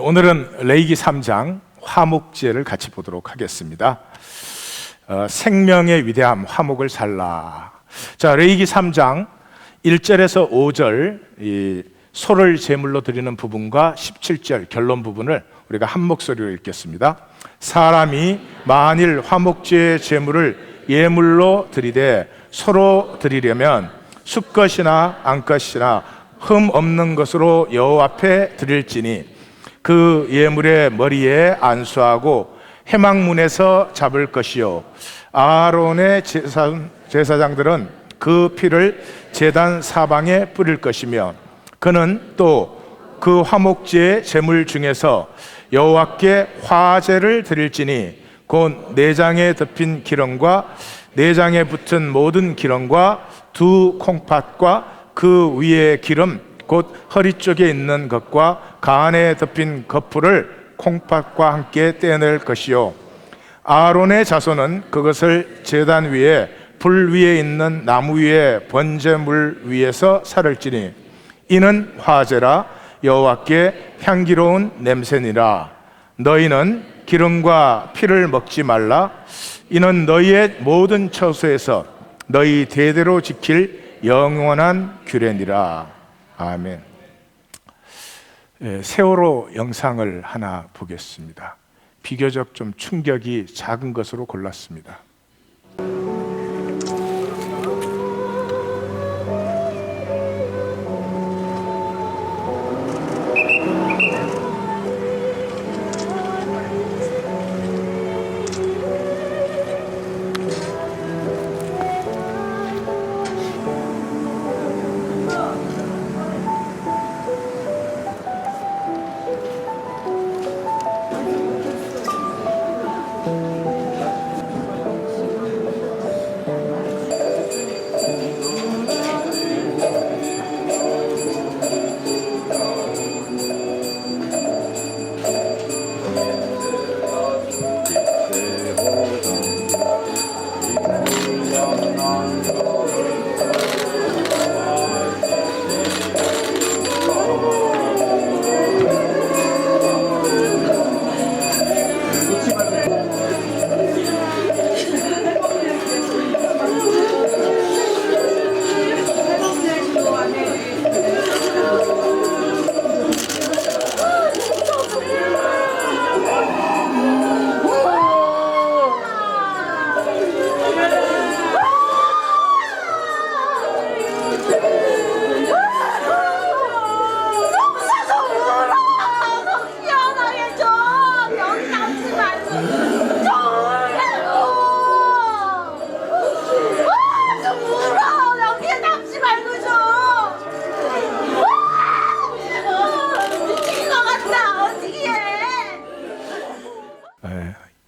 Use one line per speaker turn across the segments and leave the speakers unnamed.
오늘은 레위기 3장 화목제를 같이 보도록 하겠습니다. 생명의 위대함, 화목을 살라. 자, 레위기 3장 1절에서 5절 이 소를 제물로 드리는 부분과 17절 결론 부분을 우리가 한 목소리로 읽겠습니다. 사람이 만일 화목제의 제물을 예물로 드리되 소로 드리려면 수것이나 암것이나 흠 없는 것으로 여호와 앞에 드릴지니 그 예물의 머리에 안수하고 회막문에서 잡을 것이요 아론의 제사장들은 그 피를 제단 사방에 뿌릴 것이며 그는 또 그 화목제의 제물 중에서 여호와께 화제를 드릴지니 곧 내장에 덮인 기름과 내장에 붙은 모든 기름과 두 콩팥과 그 위에 기름 곧 허리 쪽에 있는 것과 간에 덮인 거풀을 콩팥과 함께 떼낼 것이요 아론의 자손은 그것을 제단 위에 불 위에 있는 나무 위에 번제물 위에서 살을지니 이는 화제라 여호와께 향기로운 냄새니라. 너희는 기름과 피를 먹지 말라. 이는 너희의 모든 처소에서 너희 대대로 지킬 영원한 규례니라. 아멘. 세월호 영상을 하나 보겠습니다. 비교적 좀 충격이 작은 것으로 골랐습니다.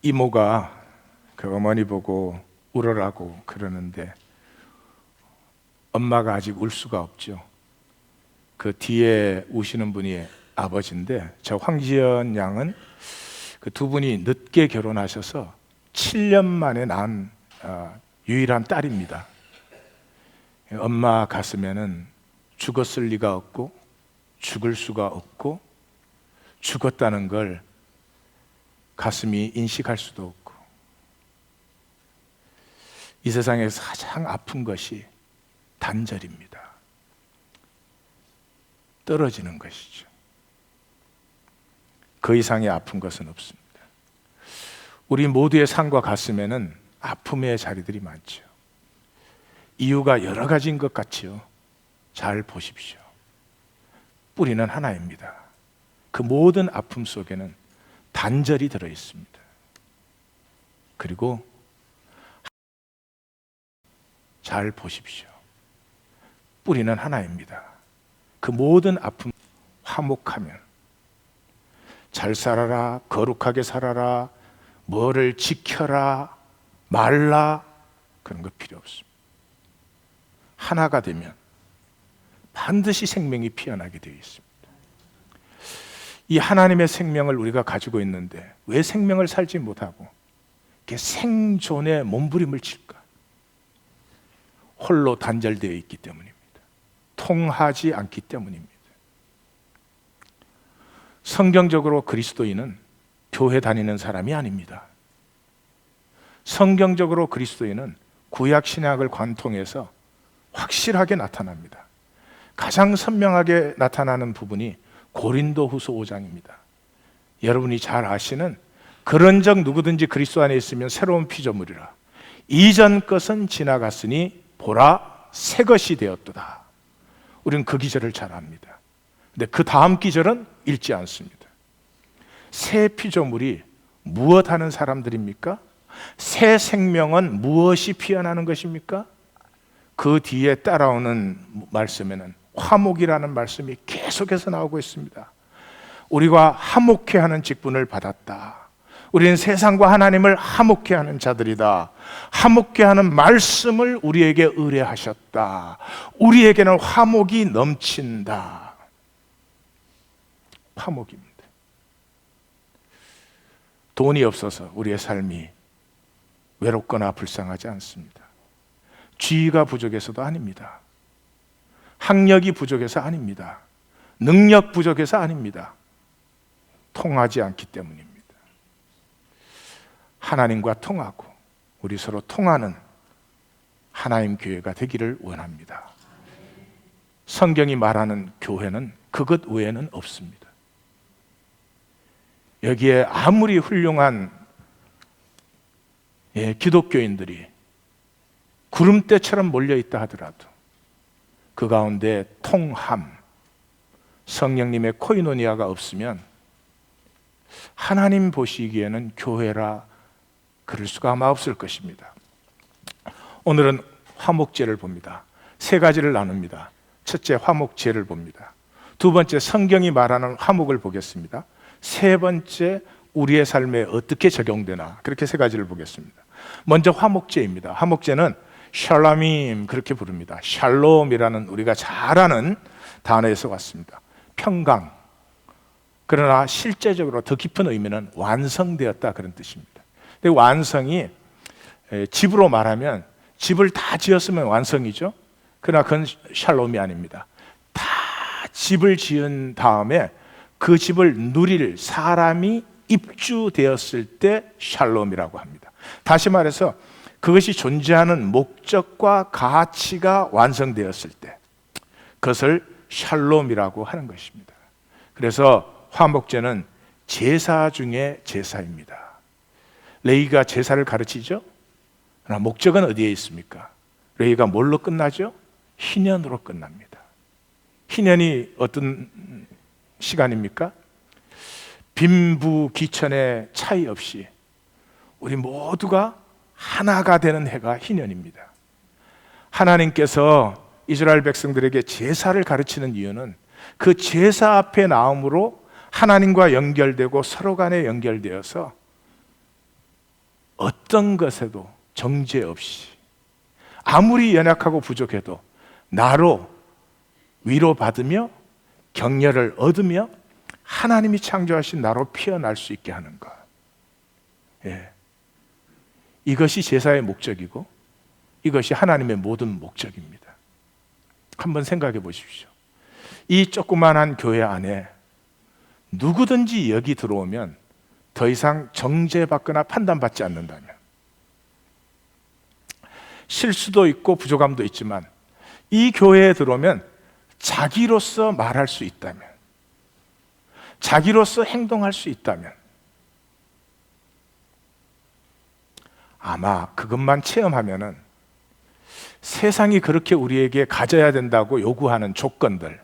이모가 그 어머니 보고 울으라고 그러는데 엄마가 아직 울 수가 없죠. 그 뒤에 우시는 분이 아버지인데 저 황지연 양은 그 두 분이 늦게 결혼하셔서 7년 만에 낳은 유일한 딸입니다. 엄마 가슴에는 죽었을 리가 없고 죽을 수가 없고 죽었다는 걸 가슴이 인식할 수도 없고 이 세상에서 가장 아픈 것이 단절입니다. 떨어지는 것이죠. 그 이상의 아픈 것은 없습니다. 우리 모두의 삶과 가슴에는 아픔의 자리들이 많죠. 이유가 여러 가지인 것 같지요. 잘 보십시오. 뿌리는 하나입니다. 그 모든 아픔 속에는 단절이 들어 있습니다. 그리고 잘 보십시오. 뿌리는 하나입니다. 그 모든 아픔 화목하면 잘 살아라, 거룩하게 살아라, 뭐를 지켜라, 말라 그런 거 필요 없습니다. 하나가 되면 반드시 생명이 피어나게 되어 있습니다. 이 하나님의 생명을 우리가 가지고 있는데 왜 생명을 살지 못하고 이렇게 생존의 몸부림을 칠까? 홀로 단절되어 있기 때문입니다. 통하지 않기 때문입니다. 성경적으로 그리스도인은 교회 다니는 사람이 아닙니다. 성경적으로 그리스도인은 구약 신약을 관통해서 확실하게 나타납니다. 가장 선명하게 나타나는 부분이 고린도후서 5장입니다. 여러분이 잘 아시는 그런즉 누구든지 그리스도 안에 있으면 새로운 피조물이라. 이전 것은 지나갔으니 보라 새 것이 되었도다. 우리는 그 기절을 잘 압니다. 근데 그 다음 기절은 읽지 않습니다. 새 피조물이 무엇 하는 사람들입니까? 새 생명은 무엇이 피어나는 것입니까? 그 뒤에 따라오는 말씀에는 화목이라는 말씀이 계속해서 나오고 있습니다. 우리가 화목해 하는 직분을 받았다. 우리는 세상과 하나님을 화목해 하는 자들이다. 화목해 하는 말씀을 우리에게 의뢰하셨다. 우리에게는 화목이 넘친다. 화목입니다. 돈이 없어서 우리의 삶이 외롭거나 불쌍하지 않습니다. 지위가 부족해서도 아닙니다. 학력이 부족해서 아닙니다. 능력 부족해서 아닙니다. 통하지 않기 때문입니다. 하나님과 통하고 우리 서로 통하는 하나님 교회가 되기를 원합니다. 성경이 말하는 교회는 그것 외에는 없습니다. 여기에 아무리 훌륭한 기독교인들이 구름대처럼 몰려있다 하더라도 그 가운데 통함, 성령님의 코이노니아가 없으면 하나님 보시기에는 교회라 그럴 수가 아마 없을 것입니다. 오늘은 화목제를 봅니다. 세 가지를 나눕니다. 첫째, 화목제를 봅니다. 두 번째, 성경이 말하는 화목을 보겠습니다. 세 번째, 우리의 삶에 어떻게 적용되나, 그렇게 세 가지를 보겠습니다. 먼저 화목제입니다. 화목제는 샬라밈 그렇게 부릅니다. 샬롬이라는 우리가 잘 아는 단어에서 왔습니다. 평강. 그러나 실제적으로 더 깊은 의미는 완성되었다 그런 뜻입니다. 근데 완성이 집으로 말하면 집을 다 지었으면 완성이죠. 그러나 그건 샬롬이 아닙니다. 다 집을 지은 다음에 그 집을 누릴 사람이 입주되었을 때 샬롬이라고 합니다. 다시 말해서 그것이 존재하는 목적과 가치가 완성되었을 때 그것을 샬롬이라고 하는 것입니다. 그래서 화목제는 제사 중에 제사입니다. 레위가 제사를 가르치죠. 그러나 목적은 어디에 있습니까? 레위가 뭘로 끝나죠? 희년으로 끝납니다. 희년이 어떤 시간입니까? 빈부귀천의 차이 없이 우리 모두가 하나가 되는 해가 희년입니다. 하나님께서 이스라엘 백성들에게 제사를 가르치는 이유는 그 제사 앞에 나옴으로 하나님과 연결되고 서로 간에 연결되어서 어떤 것에도 정죄 없이 아무리 연약하고 부족해도 나로 위로받으며 격려를 얻으며 하나님이 창조하신 나로 피어날 수 있게 하는 것. 이것이 제사의 목적이고 이것이 하나님의 모든 목적입니다. 한번 생각해 보십시오. 이 조그만한 교회 안에 누구든지 여기 들어오면 더 이상 정죄받거나 판단받지 않는다면, 실수도 있고 부족함도 있지만 이 교회에 들어오면 자기로서 말할 수 있다면, 자기로서 행동할 수 있다면 아마 그것만 체험하면은 세상이 그렇게 우리에게 가져야 된다고 요구하는 조건들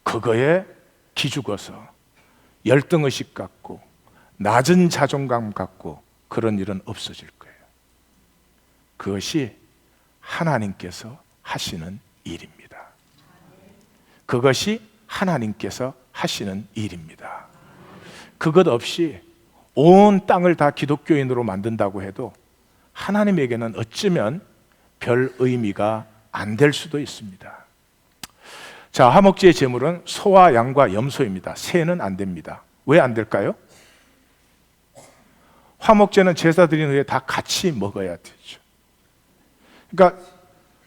그거에 기죽어서 열등의식 갖고 낮은 자존감 갖고 그런 일은 없어질 거예요. 그것이 하나님께서 하시는 일입니다. 그것이 하나님께서 하시는 일입니다. 그것 없이 온 땅을 다 기독교인으로 만든다고 해도 하나님에게는 어쩌면 별 의미가 안 될 수도 있습니다. 자, 화목제의 제물은 소와 양과 염소입니다. 새는 안 됩니다. 왜 안 될까요? 화목제는 제사 드린 후에 다 같이 먹어야 되죠. 그러니까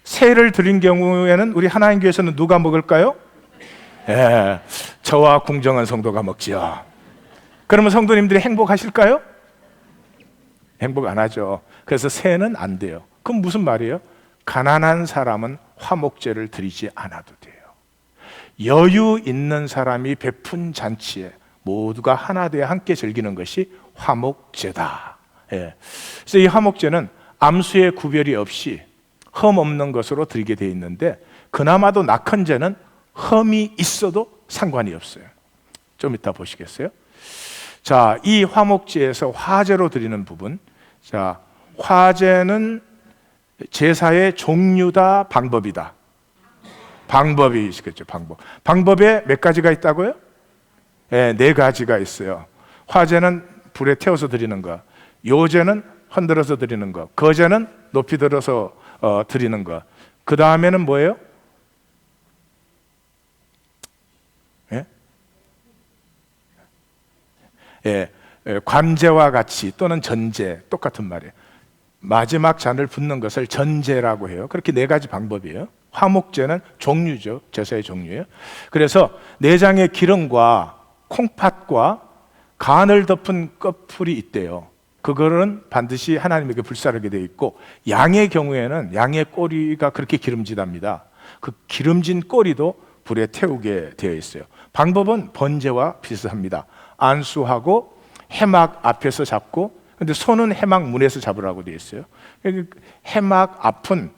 새를 드린 경우에는 우리 하나님 교회에서는 누가 먹을까요? 예, 저와 궁정한 성도가 먹지요. 그러면 성도님들이 행복하실까요? 행복 안 하죠. 그래서 세는 안 돼요. 그럼 무슨 말이에요? 가난한 사람은 화목제를 드리지 않아도 돼요. 여유 있는 사람이 베푼 잔치에 모두가 하나 되어 함께 즐기는 것이 화목제다. 예. 그래서 이 화목제는 암수의 구별이 없이 흠 없는 것으로 드리게 되어 있는데, 그나마도 낙헌제는 흠이 있어도 상관이 없어요. 좀 이따 보시겠어요? 자, 이 화목제에서 화제로 드리는 부분. 자, 화제는 제사의 종류다, 방법이다. 방법이시겠죠, 방법. 방법에 몇 가지가 있다고요? 네, 4가지가 있어요. 화제는 불에 태워서 드리는 거, 요제는 흔들어서 드리는 거, 거제는 높이 들어서 드리는 거. 그 다음에는 뭐예요? 예? 예, 관제와 같이 또는 전제, 똑같은 말이에요. 마지막 잔을 붓는 것을 전제라고 해요. 그렇게 4가지 방법이에요. 화목제는 종류죠. 제사의 종류예요. 그래서 내장의 기름과 콩팥과 간을 덮은 꺼풀이 있대요. 그거는 반드시 하나님에게 불사르게 되어 있고, 양의 경우에는 양의 꼬리가 그렇게 기름지답니다. 그 기름진 꼬리도 불에 태우게 되어 있어요. 방법은 번제와 비슷합니다. 안수하고 해막 앞에서 잡고, 근데 손은 해막 문에서 잡으라고 되어 있어요. 해막 앞은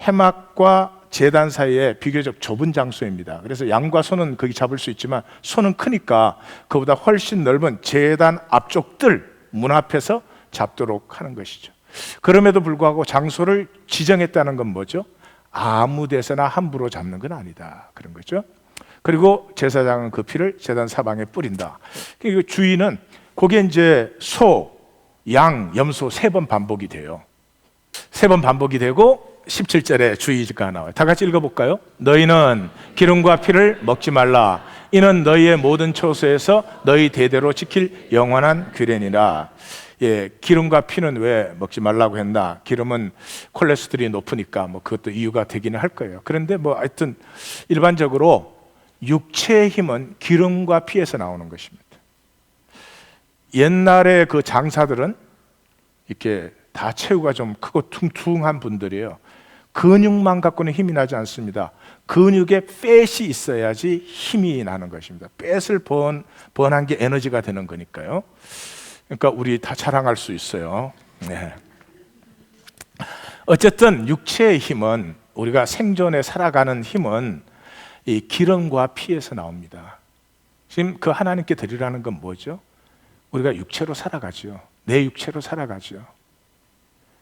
해막과 제단 사이에 비교적 좁은 장소입니다. 그래서 양과 손은 거기 잡을 수 있지만 손은 크니까 그보다 훨씬 넓은 제단 앞쪽 뜰 문 앞에서 잡도록 하는 것이죠. 그럼에도 불구하고 장소를 지정했다는 건 뭐죠? 아무 데서나 함부로 잡는 건 아니다, 그런 거죠. 그리고 제사장은 그 피를 제단 사방에 뿌린다. 그리고 주의는 그게 이제 소, 양, 염소 3번 반복이 돼요. 3번 반복이 되고 17절에 주의가 나와요. 다 같이 읽어볼까요? 너희는 기름과 피를 먹지 말라. 이는 너희의 모든 처소에서 너희 대대로 지킬 영원한 규례니라. 예, 기름과 피는 왜 먹지 말라고 했나? 기름은 콜레스테롤이 높으니까 뭐 그것도 이유가 되기는 할 거예요. 그런데 뭐 하여튼 일반적으로 육체의 힘은 기름과 피에서 나오는 것입니다. 옛날에 그 장사들은 이렇게 다 체구가 좀 크고 퉁퉁한 분들이에요. 근육만 갖고는 힘이 나지 않습니다. 근육에 팻이 있어야지 힘이 나는 것입니다. 팻을 번한 게 에너지가 되는 거니까요. 그러니까 우리 다 자랑할 수 있어요. 네. 어쨌든 육체의 힘은, 우리가 생존에 살아가는 힘은 이 기름과 피에서 나옵니다. 지금 그 하나님께 드리라는 건 뭐죠? 우리가 육체로 살아가죠. 내 육체로 살아가죠.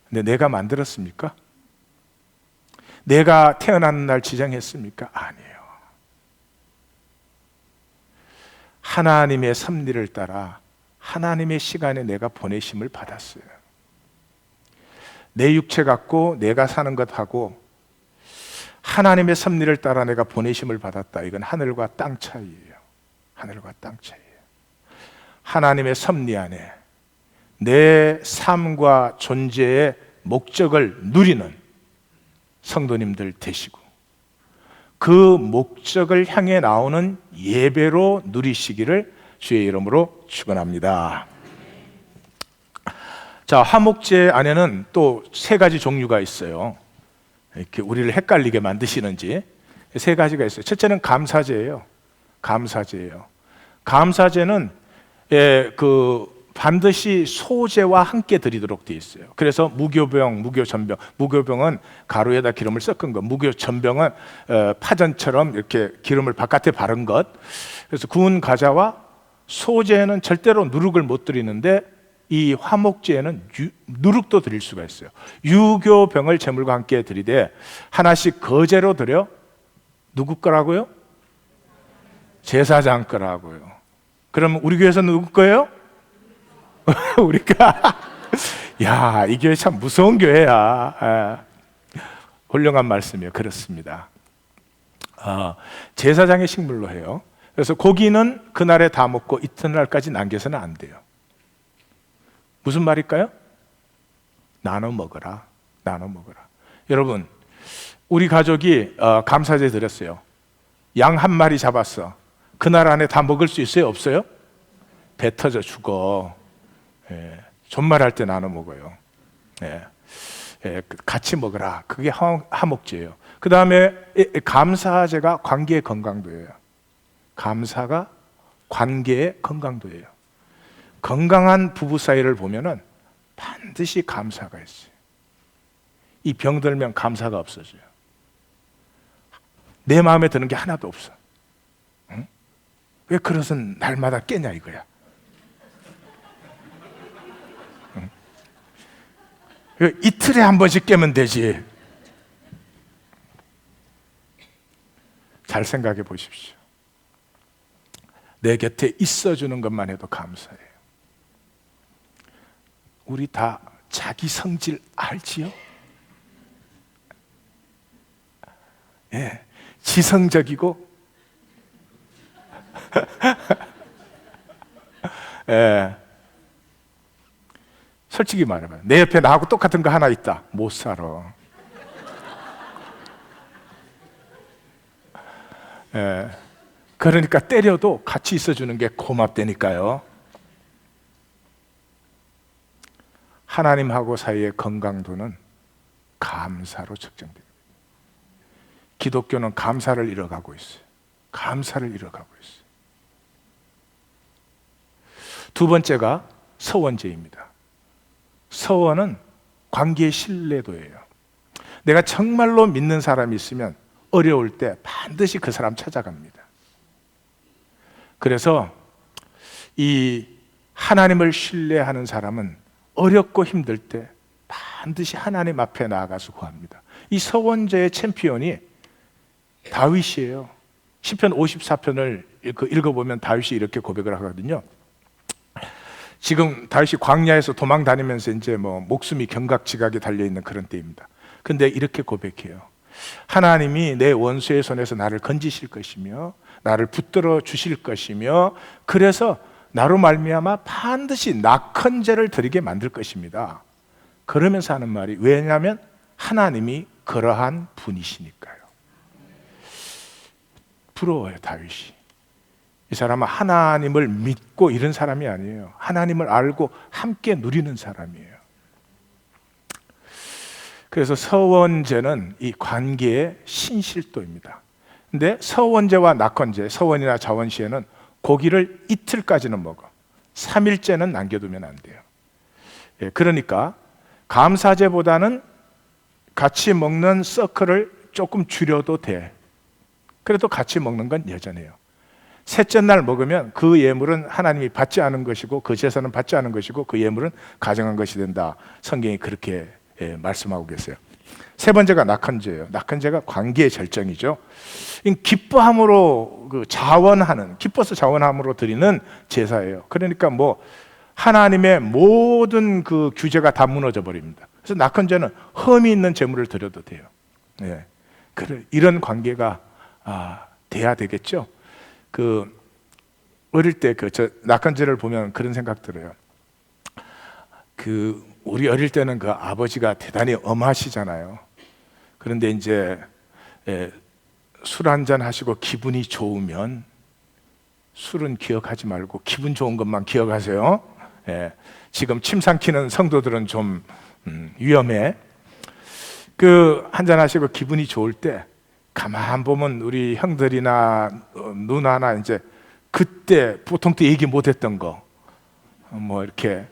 근데 내가 만들었습니까? 내가 태어나는 날 지정했습니까? 아니에요. 하나님의 섭리를 따라 하나님의 시간에 내가 보내심을 받았어요. 내 육체 갖고 내가 사는 것하고 하나님의 섭리를 따라 내가 보내심을 받았다. 이건 하늘과 땅 차이예요. 하늘과 땅 차이예요. 하나님의 섭리 안에 내 삶과 존재의 목적을 누리는 성도님들 되시고, 그 목적을 향해 나오는 예배로 누리시기를 주의 이름으로 축원합니다. 자, 화목제 안에는 또 3가지 종류가 있어요. 이렇게 우리를 헷갈리게 만드시는지 3가지가 있어요. 첫째는 감사제예요. 감사제예요. 감사제는 반드시 소제와 함께 드리도록 되어 있어요. 그래서 무교병, 무교전병, 무교병은 가루에다 기름을 섞은 것, 무교전병은 파전처럼 이렇게 기름을 바깥에 바른 것. 그래서 구운 과자와 소제는 절대로 누룩을 못 드리는데, 이 화목제에는 누룩도 드릴 수가 있어요. 유교병을 제물과 함께 드리되 하나씩 거제로 드려. 누구 거라고요? 제사장 거라고요. 그럼 우리 교회에서는 누구 거예요? 우리가 야, 이 교회 참 무서운 교회야. 훌륭한 말씀이에요. 그렇습니다. 제사장의 식물로 해요. 그래서 고기는 그날에 다 먹고 이튿날까지 남겨서는 안 돼요. 무슨 말일까요? 나눠 먹어라. 나눠 먹어라. 여러분, 우리 가족이 감사제 드렸어요. 양 한 마리 잡았어. 그날 안에 다 먹을 수 있어요? 없어요? 배 터져 죽어. 존말할 때 나눠 먹어요. 같이 먹으라. 그게 화목제예요. 그 다음에 감사제가 관계의 건강도예요. 감사가 관계의 건강도예요. 건강한 부부 사이를 보면은 반드시 감사가 있어요. 이 병들면 감사가 없어져요. 내 마음에 드는 게 하나도 없어. 응? 왜 그릇은 날마다 깨냐 이거야. 응? 이틀에 한 번씩 깨면 되지. 잘 생각해 보십시오. 내 곁에 있어주는 것만 해도 감사해요. 우리 다 자기 성질 알지요? 지성적이고 솔직히 말해봐요. 내 옆에 나하고 똑같은 거 하나 있다. 못 살아. 그러니까 때려도 같이 있어주는 게 고맙다니까요. 하나님하고 사이의 건강도는 감사로 측정됩니다. 기독교는 감사를 잃어가고 있어요. 감사를 잃어가고 있어요. 두 번째가 서원제입니다. 서원은 관계의 신뢰도예요. 내가 정말로 믿는 사람이 있으면 어려울 때 반드시 그 사람 찾아갑니다. 그래서 이 하나님을 신뢰하는 사람은 어렵고 힘들 때 반드시 하나님 앞에 나아가서 구합니다. 이 서원제의 챔피언이 다윗이에요. 시편 54편을 읽어보면 다윗이 이렇게 고백을 하거든요. 지금 다윗이 광야에서 도망 다니면서 이제 목숨이 경각지각에 달려있는 그런 때입니다. 근데 이렇게 고백해요. 하나님이 내 원수의 손에서 나를 건지실 것이며 나를 붙들어 주실 것이며 그래서 나로 말미암아 반드시 낙헌제를 드리게 만들 것입니다. 그러면서 하는 말이 왜냐하면 하나님이 그러한 분이시니까요. 부러워요. 다윗이. 이 사람은 하나님을 믿고 이런 사람이 아니에요. 하나님을 알고 함께 누리는 사람이에요. 그래서 서원제는 이 관계의 신실도입니다. 근데 서원제와 낙헌제, 서원이나 자원시에는 고기를 이틀까지는 먹어. 3일째는 남겨두면 안 돼요. 그러니까 감사제보다는 같이 먹는 서클을 조금 줄여도 돼. 그래도 같이 먹는 건 여전해요. 셋째 날 먹으면 그 예물은 하나님이 받지 않은 것이고 그 제사는 받지 않은 것이고 그 예물은 가정한 것이 된다. 성경이 그렇게 말씀하고 계세요. 세 번째가 낙헌제예요. 낙헌제가 관계의 절정이죠. 기뻐함으로 자원하는, 기뻐서 자원함으로 드리는 제사예요. 그러니까 하나님의 모든 그 규제가 다 무너져 버립니다. 그래서 낙헌제는 흠이 있는 제물을 드려도 돼요. 이런 관계가 돼야 되겠죠. 어릴 때 저 낙헌제를 보면 그런 생각 들어요. 우리 어릴 때는 그 아버지가 대단히 엄하시잖아요. 그런데 이제 술 한잔 하시고 기분이 좋으면 술은 기억하지 말고 기분 좋은 것만 기억하세요. 지금 침 삼키는 성도들은 좀 위험해. 한잔 하시고 기분이 좋을 때 가만 보면 우리 형들이나 누나나 이제 그때 보통 때 얘기 못했던 거 이렇게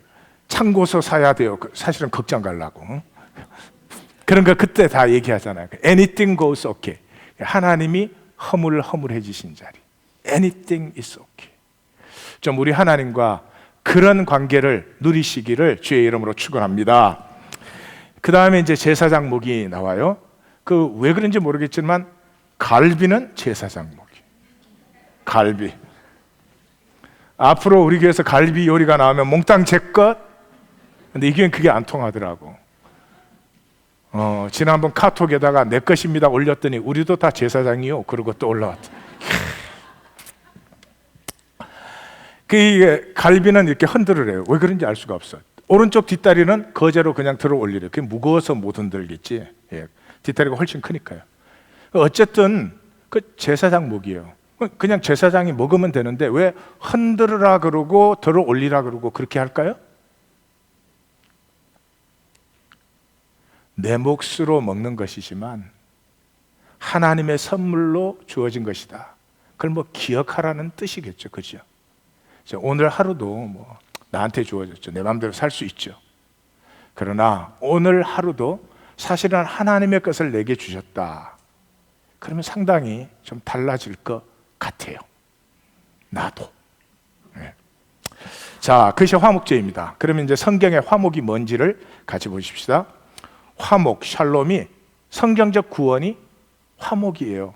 참고서 사야 돼요. 사실은 걱정 가려고 그런 거 그때 다 얘기하잖아요. Anything goes okay. 하나님이 허물해지신 자리. Anything is okay. 좀 우리 하나님과 그런 관계를 누리시기를 주의 이름으로 축원합니다. 그 다음에 이제 제사장목이 나와요. 왜 그런지 모르겠지만 갈비는 제사장목이. 갈비. 앞으로 우리 교회에서 갈비 요리가 나오면 몽땅 제 것. 근데 이게 그게 안 통하더라고. 지난번 카톡에다가 내 것입니다 올렸더니 우리도 다 제사장이요. 그러고 또 올라왔다. 이게 갈비는 이렇게 흔들으래요. 왜 그런지 알 수가 없어. 오른쪽 뒷다리는 거제로 그냥 들어 올리래요. 그게 무거워서 못 흔들겠지. 뒷다리가 훨씬 크니까요. 어쨌든 그 제사장 목이에요. 그냥 제사장이 먹으면 되는데 왜 흔들으라 그러고 들어 올리라 그러고 그렇게 할까요? 내 몫으로 먹는 것이지만 하나님의 선물로 주어진 것이다. 그걸 뭐 기억하라는 뜻이겠죠, 그죠? 오늘 하루도 뭐 나한테 주어졌죠. 내 마음대로 살 수 있죠. 그러나 오늘 하루도 사실은 하나님의 것을 내게 주셨다. 그러면 상당히 좀 달라질 것 같아요. 나도. 네. 자, 그것이 화목제입니다. 그러면 이제 성경의 화목이 뭔지를 같이 보십시다. 화목, 샬롬이 성경적 구원이 화목이에요.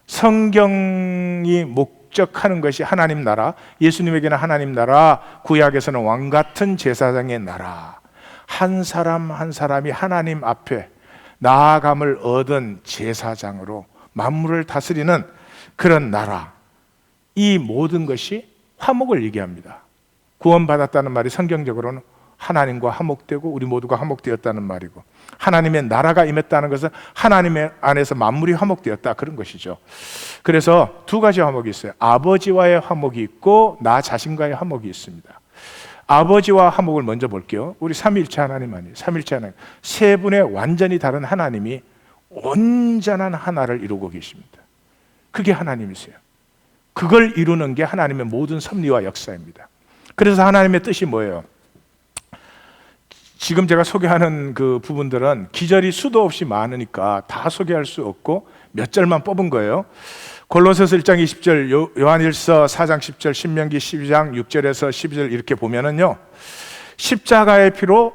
성경이 목적하는 것이 하나님 나라, 예수님에게는 하나님 나라, 구약에서는 왕 같은 제사장의 나라. 한 사람 한 사람이 하나님 앞에 나아감을 얻은 제사장으로 만물을 다스리는 그런 나라. 이 모든 것이 화목을 얘기합니다. 구원받았다는 말이 성경적으로는 하나님과 화목되고 우리 모두가 화목되었다는 말이고, 하나님의 나라가 임했다는 것은 하나님의 안에서 만물이 화목되었다, 그런 것이죠. 그래서 두 가지 화목이 있어요. 아버지와의 화목이 있고 나 자신과의 화목이 있습니다. 아버지와 화목을 먼저 볼게요. 우리 삼위일체 하나님 아니에요. 삼위일체 하나님, 세 분의 완전히 다른 하나님이 온전한 하나를 이루고 계십니다. 그게 하나님이세요. 그걸 이루는 게 하나님의 모든 섭리와 역사입니다. 그래서 하나님의 뜻이 뭐예요? 지금 제가 소개하는 그 부분들은 기절이 수도 없이 많으니까 다 소개할 수 없고 몇 절만 뽑은 거예요. 골로새서 1장 20절, 요한일서 4장 10절, 신명기 12장 6절에서 12절 이렇게 보면은요, 십자가의 피로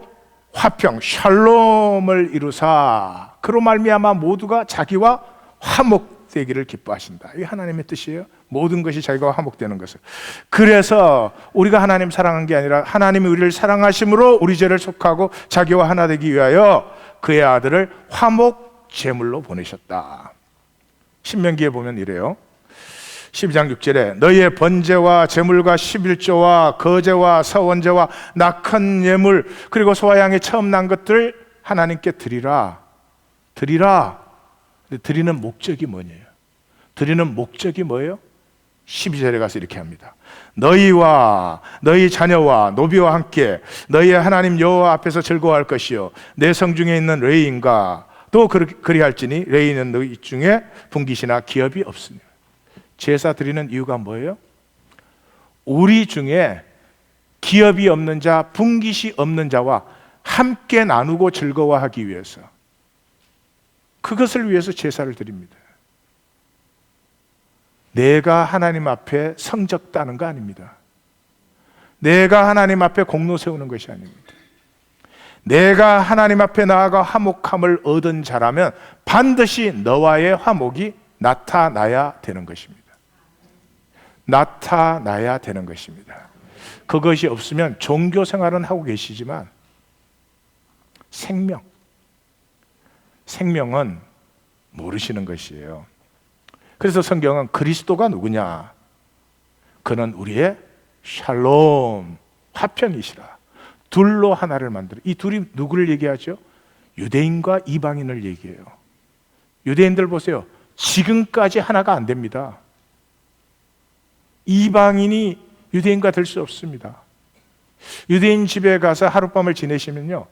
화평, 샬롬을 이루사 그로 말미암아 모두가 자기와 화목되기를 기뻐하신다. 이게 하나님의 뜻이에요. 모든 것이 자기가 화목되는 것을. 그래서 우리가 하나님 사랑한 게 아니라 하나님이 우리를 사랑하심으로 우리 죄를 속하고 자기와 하나 되기 위하여 그의 아들을 화목 제물로 보내셨다. 신명기에 보면 이래요. 12장 6절에 너희의 번제와 제물과 11조와 거제와 서원제와 낙한 예물 그리고 소와 양의 처음 난 것들 하나님께 드리라. 드리라. 드리는 목적이 뭐냐요? 드리는 목적이 뭐예요? 12절에 가서 이렇게 합니다. 너희와 너희 자녀와 노비와 함께 너희의 하나님 여호와 앞에서 즐거워할 것이요 내 성중에 있는 레위인과 또 그리할지니 레위인은 너희 중에 분깃이나 기업이 없으니. 제사 드리는 이유가 뭐예요? 우리 중에 기업이 없는 자, 분깃이 없는 자와 함께 나누고 즐거워하기 위해서, 그것을 위해서 제사를 드립니다. 내가 하나님 앞에 성적 따는 거 아닙니다. 내가 하나님 앞에 공로 세우는 것이 아닙니다. 내가 하나님 앞에 나아가 화목함을 얻은 자라면 반드시 너와의 화목이 나타나야 되는 것입니다. 나타나야 되는 것입니다. 그것이 없으면 종교 생활은 하고 계시지만 생명은 모르시는 것이에요. 그래서 성경은 그리스도가 누구냐? 그는 우리의 샬롬, 화평이시라. 둘로 하나를 만들어. 이 둘이 누구를 얘기하죠? 유대인과 이방인을 얘기해요. 유대인들 보세요. 지금까지 하나가 안 됩니다. 이방인이 유대인과 될 수 없습니다. 유대인 집에 가서 하룻밤을 지내시면요,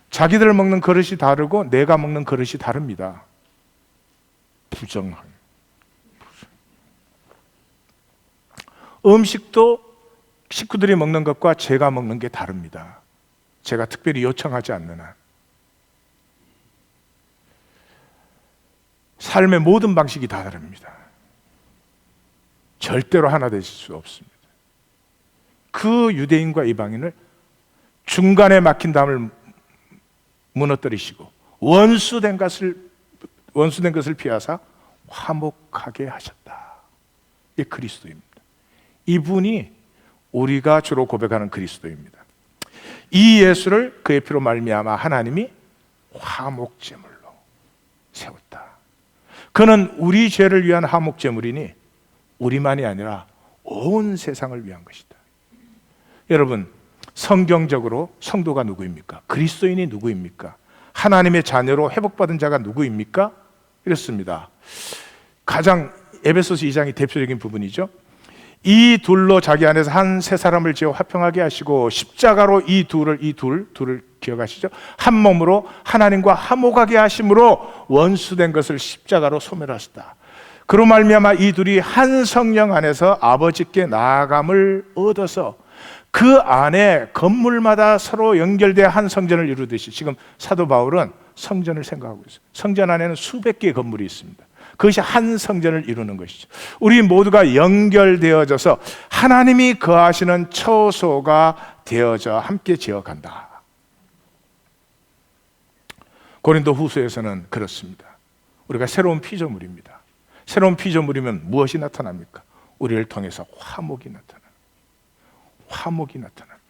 자기들 먹는 그릇이 다르고 내가 먹는 그릇이 다릅니다. 부정한. 음식도 식구들이 먹는 것과 제가 먹는 게 다릅니다. 제가 특별히 요청하지 않는 한. 삶의 모든 방식이 다 다릅니다. 절대로 하나 되실 수 없습니다. 그 유대인과 이방인을 중간에 막힌 담을 무너뜨리시고 원수된 것을 피하사 화목하게 하셨다. 이 그리스도입니다. 이분이 우리가 주로 고백하는 그리스도입니다. 이 예수를 그의 피로 말미암아 하나님이 화목제물로 세웠다. 그는 우리 죄를 위한 화목제물이니 우리만이 아니라 온 세상을 위한 것이다. 여러분, 성경적으로 성도가 누구입니까? 그리스도인이 누구입니까? 하나님의 자녀로 회복받은 자가 누구입니까? 이렇습니다. 가장 에베소서 2장이 대표적인 부분이죠. 이 둘로 자기 안에서 한 세 사람을 지어 화평하게 하시고 십자가로 이 둘을 기억하시죠? 한 몸으로 하나님과 화목하게 하심으로 원수된 것을 십자가로 소멸하셨다. 그로 말미암아 이 둘이 한 성령 안에서 아버지께 나아감을 얻어서 그 안에 건물마다 서로 연결되어 한 성전을 이루듯이, 지금 사도 바울은 성전을 생각하고 있어요. 성전 안에는 수백 개의 건물이 있습니다. 그것이 한 성전을 이루는 것이죠. 우리 모두가 연결되어져서 하나님이 거하시는 처소가 되어져 함께 지어간다. 고린도 후서에서는 그렇습니다. 우리가 새로운 피조물입니다. 새로운 피조물이면 무엇이 나타납니까? 우리를 통해서 화목이 나타납니다. 화목이 나타납니다.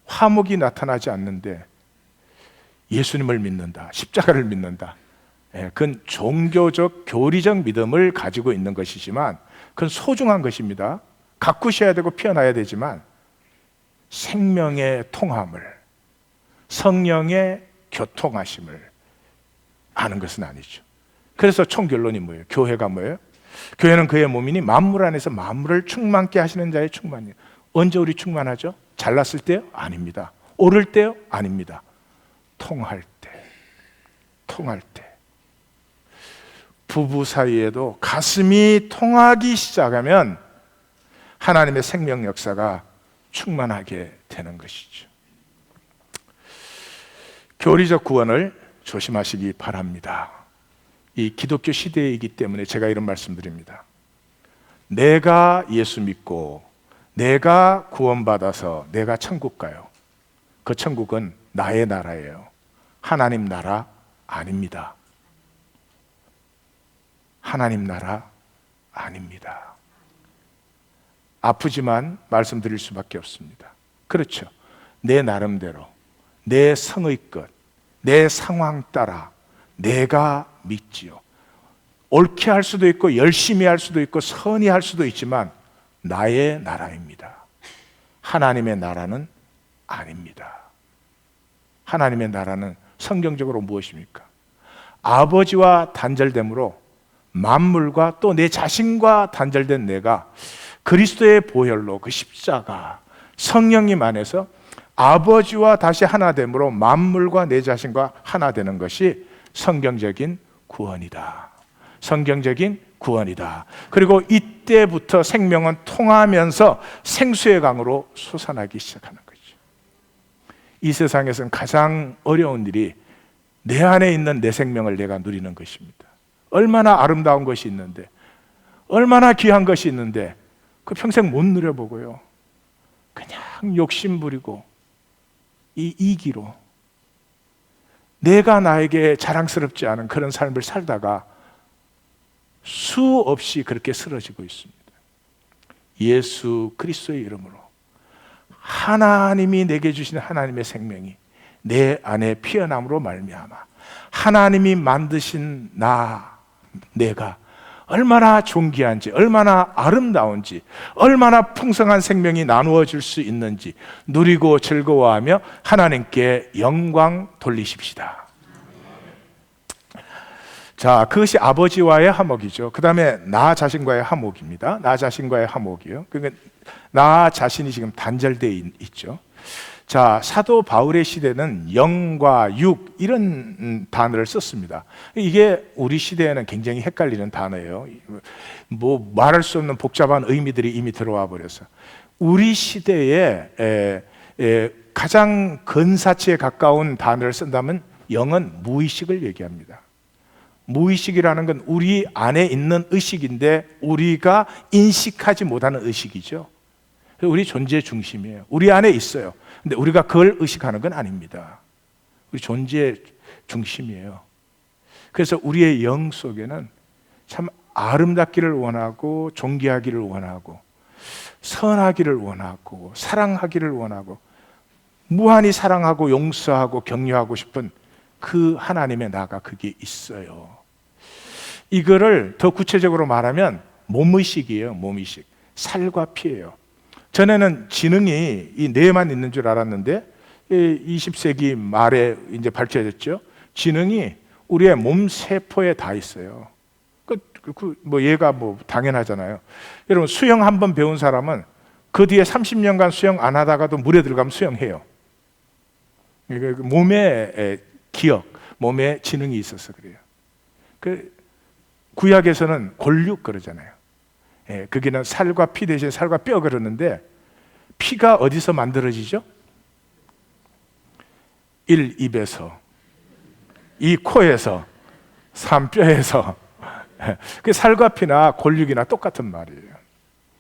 화목이 나타나지 않는데 예수님을 믿는다, 십자가를 믿는다, 그건 종교적 교리적 믿음을 가지고 있는 것이지만 그건 소중한 것입니다. 가꾸셔야 되고 피어나야 되지만 생명의 통함을, 성령의 교통하심을 아는 것은 아니죠. 그래서 총결론이 뭐예요? 교회가 뭐예요? 교회는 그의 몸이니 만물 안에서 만물을 충만케 하시는 자의 충만이에요. 언제 우리 충만하죠? 잘났을 때요? 아닙니다. 오를 때요? 아닙니다. 통할 때. 부부 사이에도 가슴이 통하기 시작하면 하나님의 생명 역사가 충만하게 되는 것이죠. 교리적 구원을 조심하시기 바랍니다. 이 기독교 시대이기 때문에 제가 이런 말씀드립니다. 내가 예수 믿고 내가 구원받아서 내가 천국 가요. 그 천국은 나의 나라예요. 하나님 나라 아닙니다. 하나님 나라 아닙니다. 아프지만 말씀드릴 수밖에 없습니다. 그렇죠. 내 나름대로, 내 성의껏, 내 상황 따라 내가 믿지요. 옳게 할 수도 있고 열심히 할 수도 있고 선히 할 수도 있지만 나의 나라입니다. 하나님의 나라는 아닙니다. 하나님의 나라는 성경적으로 무엇입니까? 아버지와 단절됨으로 만물과 또 내 자신과 단절된 내가 그리스도의 보혈로 그 십자가 성령님 안에서 아버지와 다시 하나됨으로 만물과 내 자신과 하나 되는 것이 성경적인 구원이다. 성경적인 구원이다. 그리고 이때부터 생명은 통하면서 생수의 강으로 솟아나기 시작하는 거죠. 이 세상에서는 가장 어려운 일이 내 안에 있는 내 생명을 내가 누리는 것입니다. 얼마나 아름다운 것이 있는데, 얼마나 귀한 것이 있는데 그 평생 못 누려보고요, 그냥 욕심 부리고 이 이기로 내가 나에게 자랑스럽지 않은 그런 삶을 살다가 수없이 그렇게 쓰러지고 있습니다. 예수 그리스도의 이름으로 하나님이 내게 주신 하나님의 생명이 내 안에 피어남으로 말미암아 하나님이 만드신 내가 얼마나 존귀한지, 얼마나 아름다운지, 얼마나 풍성한 생명이 나누어질 수 있는지 누리고 즐거워하며 하나님께 영광 돌리십시다. 자, 그것이 아버지와의 화목이죠. 그 다음에 나 자신과의 화목입니다. 나 자신과의 화목이요. 그러니까 나 자신이 지금 단절되어 있죠. 자, 사도 바울의 시대는 영과 육 이런 단어를 썼습니다. 이게 우리 시대에는 굉장히 헷갈리는 단어예요. 뭐 말할 수 없는 복잡한 의미들이 이미 들어와 버려서 우리 시대에 가장 근사치에 가까운 단어를 쓴다면 영은 무의식을 얘기합니다. 무의식이라는 건 우리 안에 있는 의식인데 우리가 인식하지 못하는 의식이죠. 우리 존재 중심이에요. 우리 안에 있어요. 근데 우리가 그걸 의식하는 건 아닙니다. 우리 존재 중심이에요. 그래서 우리의 영 속에는 참 아름답기를 원하고 존귀하기를 원하고 선하기를 원하고 사랑하기를 원하고 무한히 사랑하고 용서하고 격려하고 싶은 그 하나님의 나가 그게 있어요. 이거를 더 구체적으로 말하면 몸의식이에요. 몸의식. 살과 피예요. 전에는 지능이 이 뇌만 있는 줄 알았는데 20세기 말에 이제 밝혀졌죠. 지능이 우리의 몸 세포에 다 있어요. 뭐 얘가 뭐 당연하잖아요. 여러분 수영 한 번 배운 사람은 그 뒤에 30년간 수영 안 하다가도 물에 들어가면 수영해요. 몸의 기억, 몸의 지능이 있어서 그래요. 그 구약에서는 골육 그러잖아요. 예, 거기는 살과 피 대신 살과 뼈 그러는데 피가 어디서 만들어지죠? 1. 입에서 2. 코에서 3. 뼈에서 그 살과 피나 골육이나 똑같은 말이에요.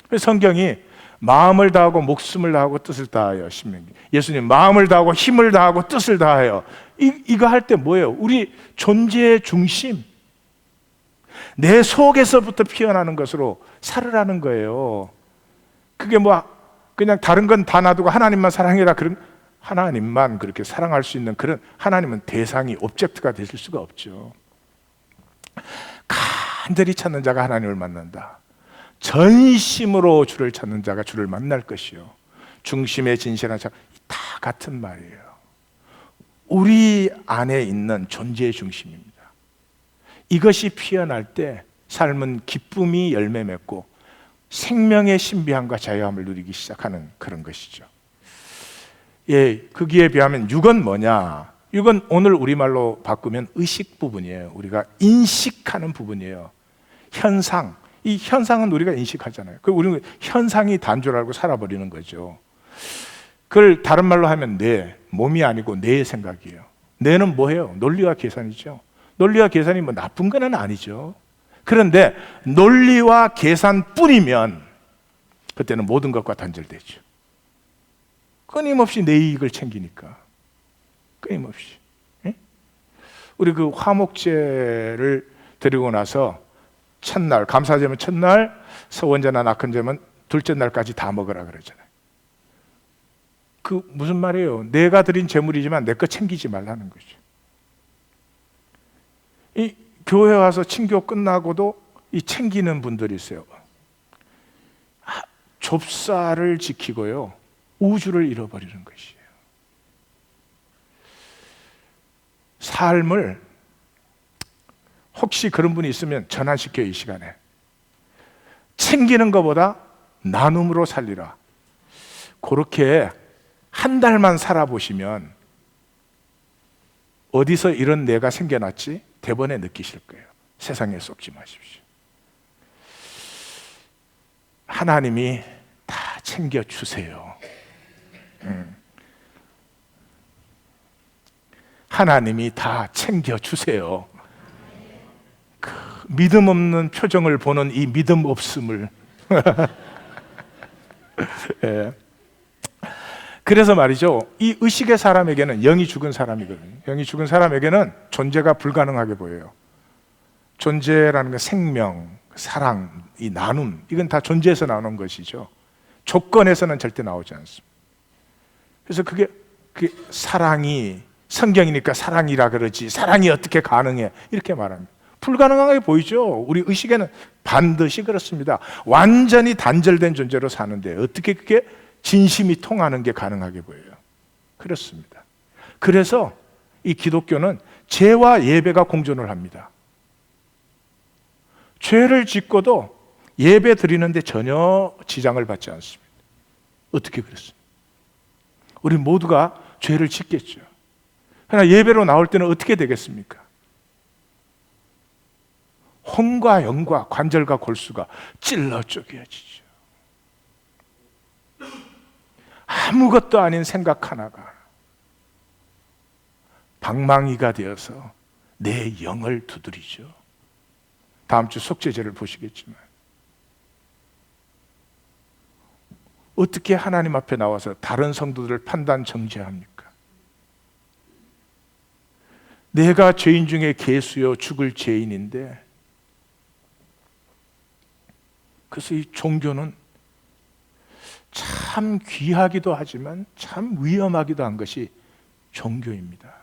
그래서 성경이 마음을 다하고 목숨을 다하고 뜻을 다하여 신명기 예수님 마음을 다하고 힘을 다하고 뜻을 다하여 이거 할 때 뭐예요? 우리 존재의 중심 내 속에서부터 피어나는 것으로 살으라는 거예요. 그게 뭐 그냥 다른 건 다 놔두고 하나님만 사랑해라 그런 하나님만 그렇게 사랑할 수 있는 그런 하나님은 대상이 오브젝트가 되실 수가 없죠. 간절히 찾는 자가 하나님을 만난다. 전심으로 주를 찾는 자가 주를 만날 것이요 중심의 진실한 자 다 같은 말이에요. 우리 안에 있는 존재의 중심입니다. 이것이 피어날 때 삶은 기쁨이 열매 맺고 생명의 신비함과 자유함을 누리기 시작하는 그런 것이죠. 예, 거기에 비하면 육은 뭐냐? 육은 오늘 우리말로 바꾸면 의식 부분이에요. 우리가 인식하는 부분이에요. 현상. 이 현상은 우리가 인식하잖아요. 우리는 현상이 단줄 알고 살아버리는 거죠. 그걸 다른 말로 하면 뇌, 몸이 아니고 뇌의 생각이에요. 뇌는 뭐예요? 논리와 계산이죠. 논리와 계산이 뭐 나쁜 건 아니죠. 그런데 논리와 계산뿐이면 그때는 모든 것과 단절되죠. 끊임없이 내 이익을 챙기니까. 끊임없이. 예? 우리 그 화목제를 드리고 나서 첫날, 감사제면 첫날, 서원제나 낙헌제면 둘째 날까지 다 먹으라 그러잖아요. 그 무슨 말이에요? 내가 드린 제물이지만 내 거 챙기지 말라는 거죠. 이 교회 와서 친교 끝나고도 이 챙기는 분들이 있어요. 좁쌀을 지키고요, 우주를 잃어버리는 것이에요. 삶을 혹시 그런 분이 있으면 전환시켜요. 이 시간에 챙기는 것보다 나눔으로 살리라. 그렇게 한 달만 살아보시면 어디서 이런 내가 생겨났지? 대번에 느끼실 거예요. 세상에 쏟지 마십시오. 하나님이 다 챙겨주세요. 하나님이 다 챙겨주세요. 그 믿음 없는 표정을 보는 이 믿음 없음을 예. 그래서 말이죠, 이 의식의 사람에게는 영이 죽은 사람이거든요. 영이 죽은 사람에게는 존재가 불가능하게 보여요. 존재라는 건 생명, 사랑, 이 나눔, 이건 다 존재에서 나오는 것이죠. 조건에서는 절대 나오지 않습니다. 그래서 그게 사랑이, 성경이니까 사랑이라 그러지, 사랑이 어떻게 가능해, 이렇게 말합니다. 불가능하게 보이죠. 우리 의식에는 반드시 그렇습니다. 완전히 단절된 존재로 사는데 어떻게 그게 진심이 통하는 게 가능하게 보여요. 그렇습니다. 그래서 이 기독교는 죄와 예배가 공존을 합니다. 죄를 짓고도 예배 드리는데 전혀 지장을 받지 않습니다. 어떻게 그랬습니까? 우리 모두가 죄를 짓겠죠. 그러나 예배로 나올 때는 어떻게 되겠습니까? 혼과 영과 관절과 골수가 찔러 쪼개지죠. 아무것도 아닌 생각 하나가 방망이가 되어서 내 영을 두드리죠. 다음 주 속죄제를 보시겠지만 어떻게 하나님 앞에 나와서 다른 성도들을 판단 정죄합니까? 내가 죄인 중에 괴수요 죽을 죄인인데, 그래서 이 종교는 참 귀하기도 하지만 참 위험하기도 한 것이 종교입니다.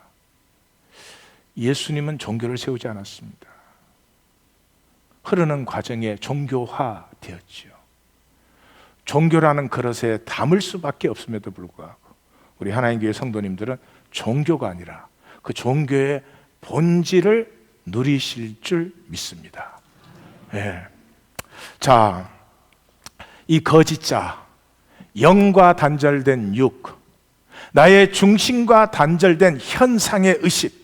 예수님은 종교를 세우지 않았습니다. 흐르는 과정에 종교화 되었지요. 종교라는 그릇에 담을 수밖에 없음에도 불구하고 우리 하나님 교회 성도님들은 종교가 아니라 그 종교의 본질을 누리실 줄 믿습니다. 예. 자, 이 거짓자, 영과 단절된 육, 나의 중심과 단절된 현상의 의식,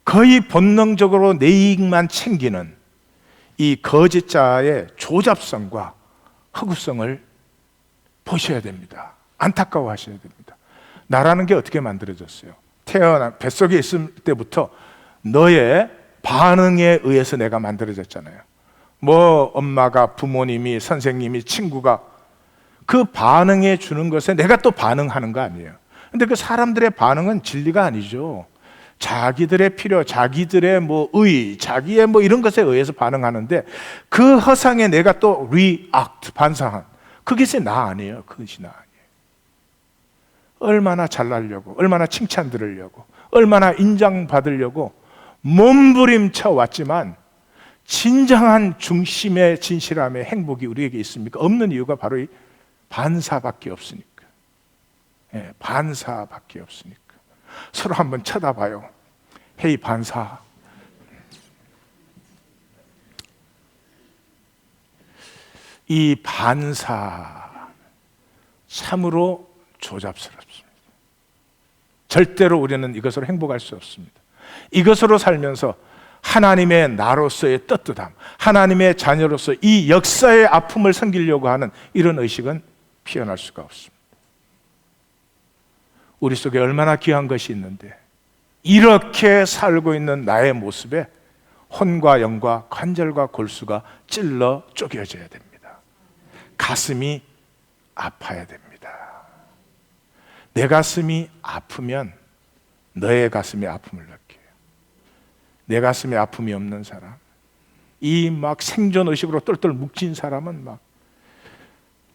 거의 본능적으로 내 이익만 챙기는 이 거짓자의 조잡성과 허구성을 보셔야 됩니다. 안타까워하셔야 됩니다. 나라는 게 어떻게 만들어졌어요? 태어난 뱃속에 있을 때부터 너의 반응에 의해서 내가 만들어졌잖아요. 뭐 엄마가, 부모님이, 선생님이, 친구가 그 반응해 주는 것에 내가 또 반응하는 거 아니에요. 근데 그 사람들의 반응은 진리가 아니죠. 자기들의 필요, 자기들의 뭐 의, 자기의 뭐 이런 것에 의해서 반응하는데 그 허상에 내가 또 react, 반사한 그것이 나 아니에요. 그것이 나 아니에요. 얼마나 잘나려고, 얼마나 칭찬 들으려고, 얼마나 인정받으려고 몸부림쳐 왔지만 진정한 중심의 진실함의 행복이 우리에게 있습니까? 없는 이유가 바로 이 반사밖에 없으니까. 예, 반사밖에 없으니까. 서로 한번 쳐다봐요. 헤이 반사. 이 반사 참으로 조잡스럽습니다. 절대로 우리는 이것으로 행복할 수 없습니다. 이것으로 살면서 하나님의 나로서의 떳떳함, 하나님의 자녀로서 이 역사의 아픔을 섬기려고 하는 이런 의식은 피어날 수가 없습니다. 우리 속에 얼마나 귀한 것이 있는데 이렇게 살고 있는 나의 모습에 혼과 영과 관절과 골수가 찔러 쪼개져야 됩니다. 가슴이 아파야 됩니다. 내 가슴이 아프면 너의 가슴이 아픔을 느껴요. 내 가슴에 아픔이 없는 사람, 이 막 생존의식으로 똘똘 묵진 사람은 막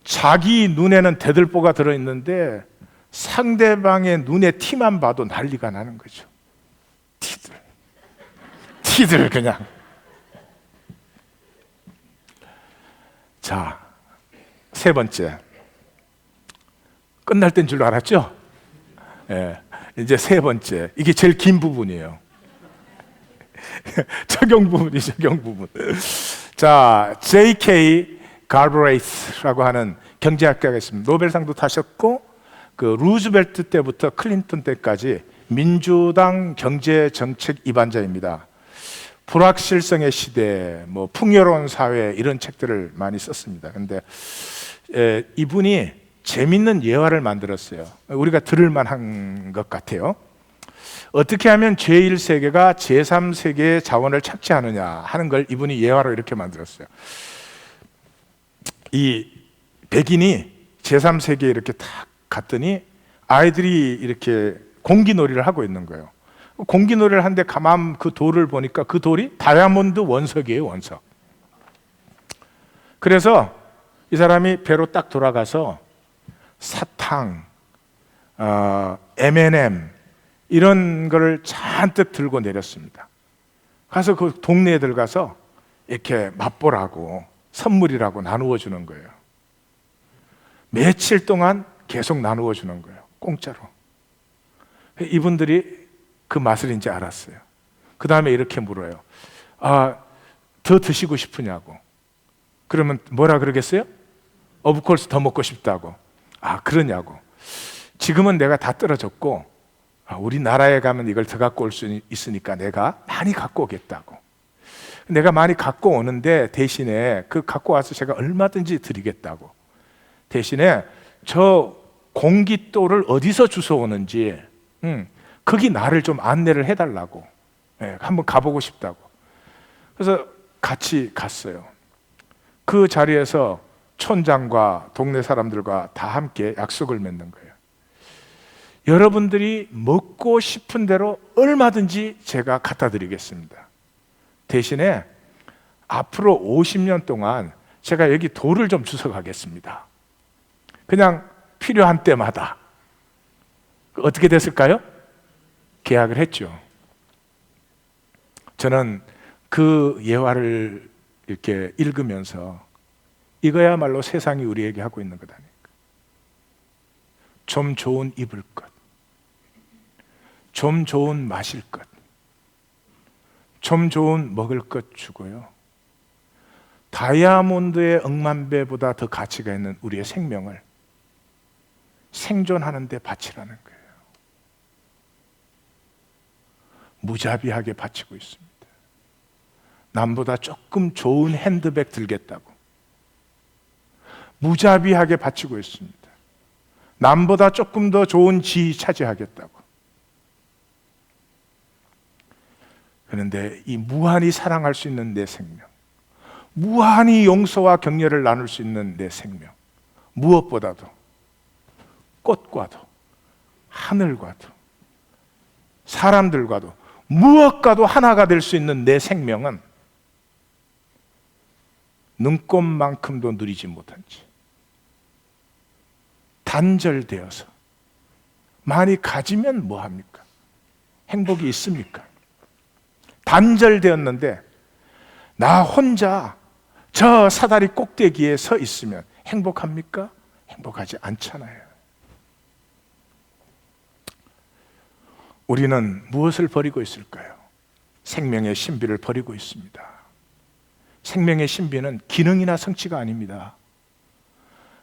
자기 눈에는 대들보가 들어있는데 상대방의 눈에 티만 봐도 난리가 나는 거죠. 티들 그냥. 자, 세 번째. 끝날 땐 줄 알았죠? 예, 이제 세 번째. 이게 제일 긴 부분이에요. 적용 부분이 적용 부분. 자, J.K. 갈브레이스라고 하는 경제학자가 있습니다. 노벨상도 타셨고 그 루즈벨트 때부터 클린턴 때까지 민주당 경제정책 입안자입니다. 불확실성의 시대, 뭐 풍요로운 사회 이런 책들을 많이 썼습니다. 근데 이분이 재밌는 예화를 만들었어요. 우리가 들을 만한 것 같아요. 어떻게 하면 제1세계가 제3세계의 자원을 착취하느냐 하는 걸 이분이 예화로 이렇게 만들었어요. 이 백인이 제3세계에 이렇게 딱 갔더니 아이들이 이렇게 공기놀이를 하고 있는 거예요. 공기놀이를 하는데 가만 그 돌을 보니까 그 돌이 다이아몬드 원석이에요, 원석. 그래서 이 사람이 배로 딱 돌아가서 사탕, M&M 이런 거를 잔뜩 들고 내렸습니다. 가서 그 동네 애들 가서 이렇게 맛보라고 선물이라고 나누어 주는 거예요. 며칠 동안 계속 나누어 주는 거예요. 공짜로. 이분들이 그 맛을 이제 알았어요. 그 다음에 이렇게 물어요. 더 드시고 싶으냐고. 그러면 뭐라 그러겠어요? Of course 더 먹고 싶다고. 그러냐고. 지금은 내가 다 떨어졌고 우리나라에 가면 이걸 더 갖고 올 수 있으니까 내가 많이 갖고 오겠다고. 내가 많이 갖고 오는데 대신에 그 갖고 와서 제가 얼마든지 드리겠다고. 대신에 저 공깃돌을 어디서 주워오는지 거기 나를 좀 안내를 해달라고. 한번 가보고 싶다고. 그래서 같이 갔어요. 그 자리에서 촌장과 동네 사람들과 다 함께 약속을 맺는 거예요. 여러분들이 먹고 싶은 대로 얼마든지 제가 갖다 드리겠습니다. 대신에 앞으로 50년 동안 제가 여기 돌을 좀 주워 가겠습니다. 그냥 필요한 때마다. 어떻게 됐을까요? 계약을 했죠. 저는 그 예화를 이렇게 읽으면서 이거야말로 세상이 우리에게 하고 있는 것 아닙니까? 좀 좋은 입을 것, 좀 좋은 마실 것, 좀 좋은 먹을 것 주고요. 다이아몬드의 억만배보다 더 가치가 있는 우리의 생명을 생존하는 데 바치라는 거예요. 무자비하게 바치고 있습니다. 남보다 조금 좋은 핸드백 들겠다고 무자비하게 바치고 있습니다. 남보다 조금 더 좋은 지위 차지하겠다고. 그런데 이 무한히 사랑할 수 있는 내 생명, 무한히 용서와 격려를 나눌 수 있는 내 생명, 무엇보다도 꽃과도 하늘과도 사람들과도 무엇과도 하나가 될 수 있는 내 생명은 눈꽃만큼도 누리지 못한 채 단절되어서, 많이 가지면 뭐합니까? 행복이 있습니까? 단절되었는데 나 혼자 저 사다리 꼭대기에 서 있으면 행복합니까? 행복하지 않잖아요. 우리는 무엇을 버리고 있을까요? 생명의 신비를 버리고 있습니다. 생명의 신비는 기능이나 성취가 아닙니다.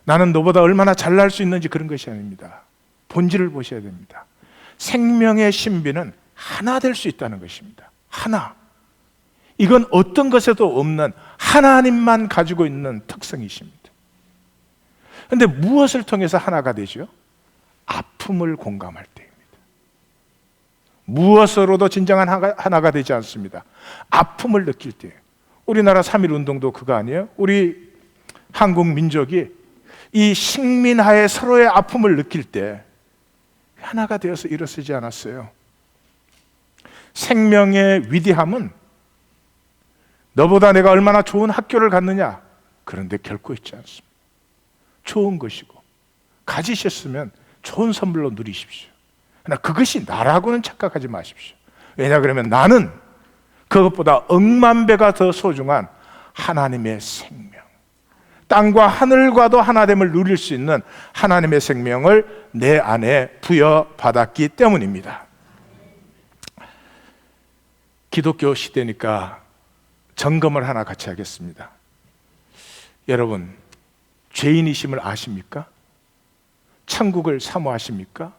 나는 너보다 얼마나 잘날 수 있는지 그런 것이 아닙니다. 본질을 보셔야 됩니다. 생명의 신비는 하나 될 수 있다는 것입니다. 하나. 이건 어떤 것에도 없는 하나님만 가지고 있는 특성이십니다. 그런데 무엇을 통해서 하나가 되죠? 아픔을 공감할 때입니다. 무엇으로도 진정한 하나가 되지 않습니다. 아픔을 느낄 때. 우리나라 3.1 운동도 그거 아니에요? 우리 한국 민족이 이 식민하에 서로의 아픔을 느낄 때 하나가 되어서 일어서지 않았어요. 생명의 위대함은 너보다 내가 얼마나 좋은 학교를 갔느냐, 그런데 결코 있지 않습니다. 좋은 것이고 가지셨으면 좋은 선물로 누리십시오. 그러나 그것이 나라고는 착각하지 마십시오. 왜냐 그러면 나는 그것보다 억만 배가 더 소중한 하나님의 생명, 땅과 하늘과도 하나됨을 누릴 수 있는 하나님의 생명을 내 안에 부여받았기 때문입니다. 기독교 시대니까 점검을 하나 같이 하겠습니다. 여러분, 죄인이심을 아십니까? 천국을 사모하십니까?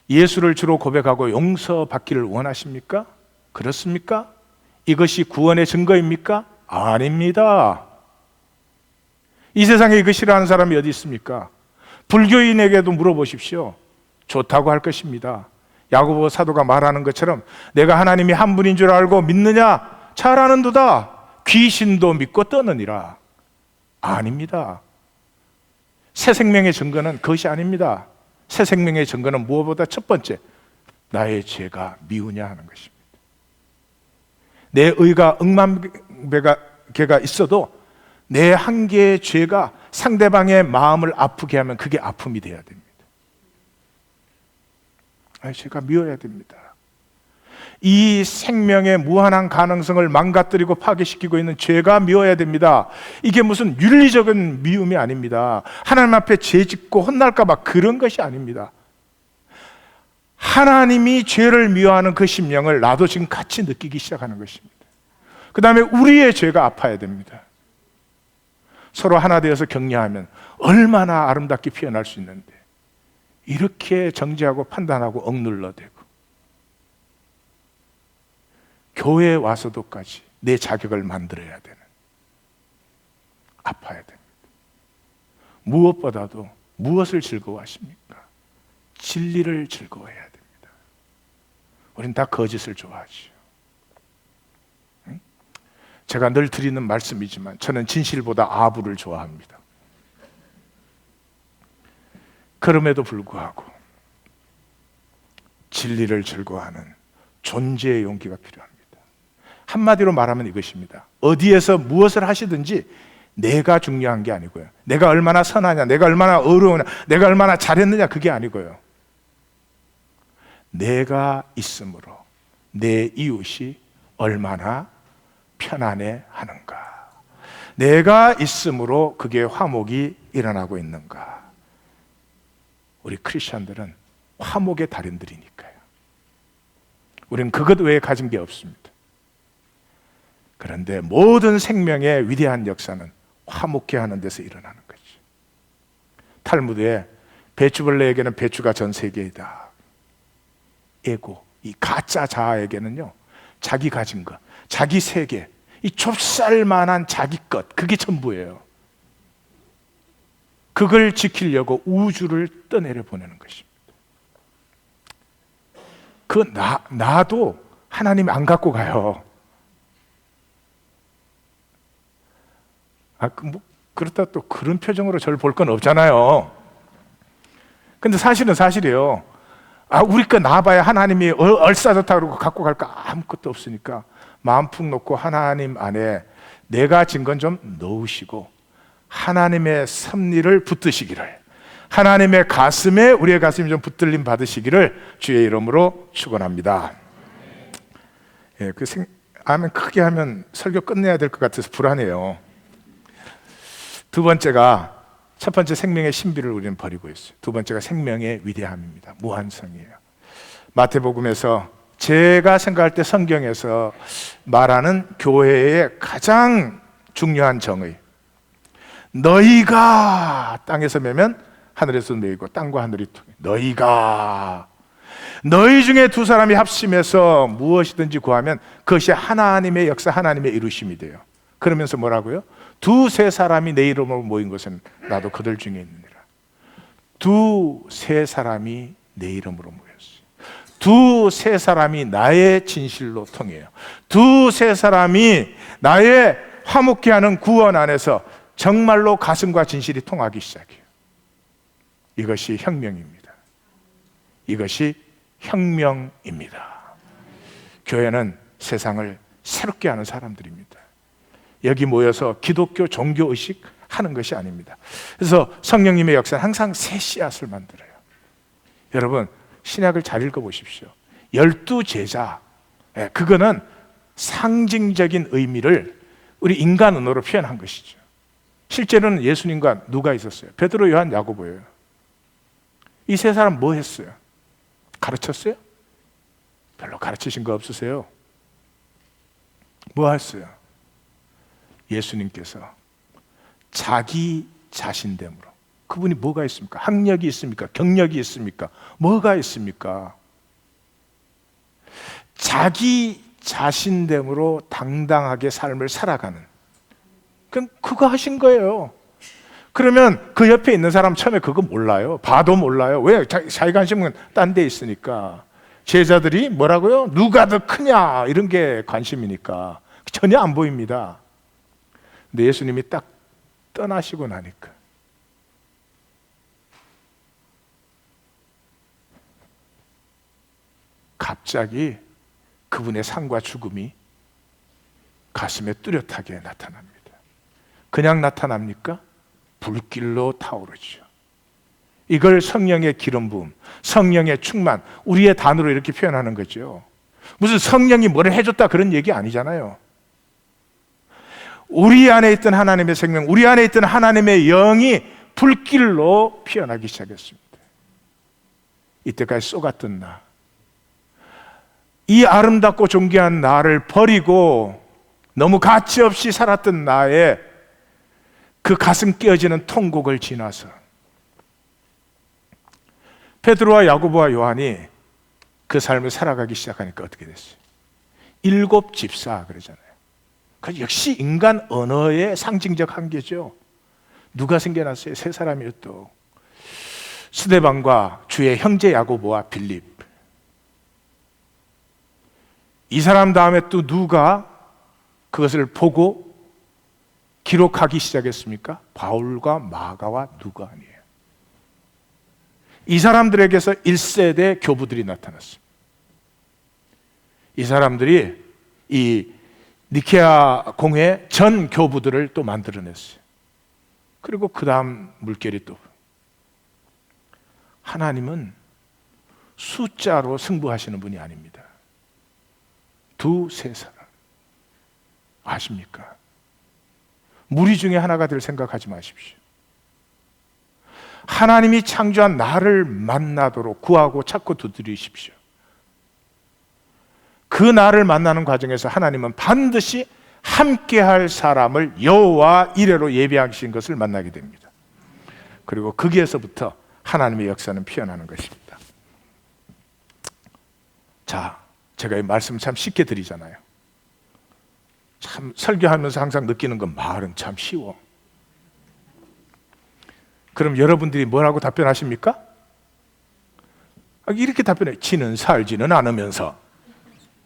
예수를 주로 고백하고 용서받기를 원하십니까? 그렇습니까? 이것이 구원의 증거입니까? 아닙니다. 이 세상에 이거 싫어하는 사람이 어디 있습니까? 불교인에게도 물어보십시오. 좋다고 할 것입니다. 야고보 사도가 말하는 것처럼 내가 하나님이 한 분인 줄 알고 믿느냐? 잘 아는도다. 귀신도 믿고 떠느니라. 아닙니다. 새 생명의 증거는 그것이 아닙니다. 새 생명의 증거는 무엇보다 첫 번째, 나의 죄가 미우냐 하는 것입니다. 내 의가 억만 개가 있어도 내 한 개의 죄가 상대방의 마음을 아프게 하면 그게 아픔이 되어야 됩니다. 죄가 미워야 됩니다. 이 생명의 무한한 가능성을 망가뜨리고 파괴시키고 있는 죄가 미워야 됩니다. 이게 무슨 윤리적인 미움이 아닙니다. 하나님 앞에 죄 짓고 혼날까 봐 그런 것이 아닙니다. 하나님이 죄를 미워하는 그 심령을 나도 지금 같이 느끼기 시작하는 것입니다. 그 다음에 우리의 죄가 아파야 됩니다. 서로 하나 되어서 격려하면 얼마나 아름답게 피어날 수 있는데 이렇게 정죄하고 판단하고 억눌러대고 교회에 와서도까지 내 자격을 만들어야 되는, 아파야 됩니다. 무엇보다도 무엇을 즐거워하십니까? 진리를 즐거워해야 됩니다. 우린 다 거짓을 좋아하죠. 제가 늘 드리는 말씀이지만 저는 진실보다 아부를 좋아합니다. 그럼에도 불구하고 진리를 즐거워하는 존재의 용기가 필요합니다. 한마디로 말하면 이것입니다. 어디에서 무엇을 하시든지 내가 중요한 게 아니고요. 내가 얼마나 선하냐, 내가 얼마나 어려우냐, 내가 얼마나 잘했느냐, 그게 아니고요. 내가 있으므로 내 이웃이 얼마나 편안해 하는가, 내가 있으므로 그게 화목이 일어나고 있는가. 우리 크리스천들은 화목의 달인들이니까요. 우리는 그것 외에 가진 게 없습니다. 그런데 모든 생명의 위대한 역사는 화목해 하는 데서 일어나는 거죠. 탈무드에 배추벌레에게는 배추가 전 세계이다. 에고, 이 가짜 자아에게는요, 자기 가진 것, 자기 세계, 이 좁쌀만한 자기 것, 그게 전부예요. 그걸 지키려고 우주를 떠내려 보내는 것입니다. 나도 하나님 안 갖고 가요. 그렇다 또 그런 표정으로 저를 볼 건 없잖아요. 근데 사실은 사실이에요. 우리 거 나와봐야 하나님이 얼싸좋다 그러고 갖고 갈 거 아무것도 없으니까 마음 푹 놓고 하나님 안에 내가 진 건 좀 넣으시고 하나님의 섭리를 붙드시기를, 하나님의 가슴에 우리의 가슴이 좀 붙들림 받으시기를 주의 이름으로 축원합니다. 아멘 크게 하면 설교 끝내야 될 것 같아서 불안해요. 두 번째가, 첫 번째 생명의 신비를 우리는 버리고 있어요. 두 번째가 생명의 위대함입니다. 무한성이에요. 마태복음에서 제가 생각할 때 성경에서 말하는 교회의 가장 중요한 정의, 너희가 땅에서 매면 하늘에서 매이고 땅과 하늘이 통해. 너희 중에 두 사람이 합심해서 무엇이든지 구하면 그것이 하나님의 역사, 하나님의 이루심이 돼요. 그러면서 뭐라고요? 두세 사람이 내 이름으로 모인 것은 나도 그들 중에 있느니라. 두세 사람이 내 이름으로 모였어요. 두세 사람이 나의 진실로 통해요. 두세 사람이 나의 화목케 하는 구원 안에서 정말로 가슴과 진실이 통하기 시작해요. 이것이 혁명입니다. 이것이 혁명입니다. 교회는 세상을 새롭게 하는 사람들입니다. 여기 모여서 기독교 종교의식 하는 것이 아닙니다. 그래서 성령님의 역사는 항상 새 씨앗을 만들어요. 여러분, 신약을 잘 읽어보십시오. 12제자, 그거는 상징적인 의미를 우리 인간 언어로 표현한 것이죠. 실제로는 예수님과 누가 있었어요? 베드로, 요한, 야고보예요. 이 세 사람 뭐 했어요? 가르쳤어요? 별로 가르치신 거 없으세요? 뭐 했어요? 예수님께서 자기 자신됨으로, 그분이 뭐가 있습니까? 학력이 있습니까? 경력이 있습니까? 뭐가 있습니까? 자기 자신됨으로 당당하게 삶을 살아가는, 그거 하신 거예요. 그러면 그 옆에 있는 사람 처음에 그거 몰라요. 봐도 몰라요. 왜? 자기 관심은 딴 데 있으니까. 제자들이 뭐라고요? 누가 더 크냐 이런 게 관심이니까 전혀 안 보입니다. 근데 예수님이 딱 떠나시고 나니까 갑자기 그분의 삶과 죽음이 가슴에 뚜렷하게 나타납니다. 그냥 나타납니까? 불길로 타오르죠. 이걸 성령의 기름 부음, 성령의 충만, 우리의 단어로 이렇게 표현하는 거죠. 무슨 성령이 뭐를 해줬다 그런 얘기 아니잖아요. 우리 안에 있던 하나님의 생명, 우리 안에 있던 하나님의 영이 불길로 피어나기 시작했습니다. 이때까지 쏘갔던 나, 이 아름답고 존귀한 나를 버리고 너무 가치없이 살았던 나의 그 가슴 깨어지는 통곡을 지나서 베드로와 야고보와 요한이 그 삶을 살아가기 시작하니까 어떻게 됐어요? 7 집사 그러잖아요. 그 역시 인간 언어의 상징적 한계죠. 누가 생겨났어요? 세 사람이요. 또 스데반과 주의 형제 야고보와 빌립. 이 사람 다음에 또 누가 그것을 보고 기록하기 시작했습니까? 바울과 마가와 누가 아니에요. 이 사람들에게서 1세대 교부들이 나타났습니다. 이 사람들이 이 니케아 공회 전 교부들을 또 만들어냈어요. 그리고 그 다음 물결이 또, 하나님은 숫자로 승부하시는 분이 아닙니다. 두세 사람 아십니까? 무리 중에 하나가 될 생각하지 마십시오. 하나님이 창조한 나를 만나도록 구하고 찾고 두드리십시오. 그 나를 만나는 과정에서 하나님은 반드시 함께할 사람을 여호와 이레로 예비하신 것을 만나게 됩니다. 그리고 거기에서부터 하나님의 역사는 피어나는 것입니다. 자, 제가 이 말씀 참 쉽게 드리잖아요. 참 설교하면서 항상 느끼는 건 말은 참 쉬워. 그럼 여러분들이 뭐라고 답변하십니까? 이렇게 답변해요. 지는 살지는 않으면서.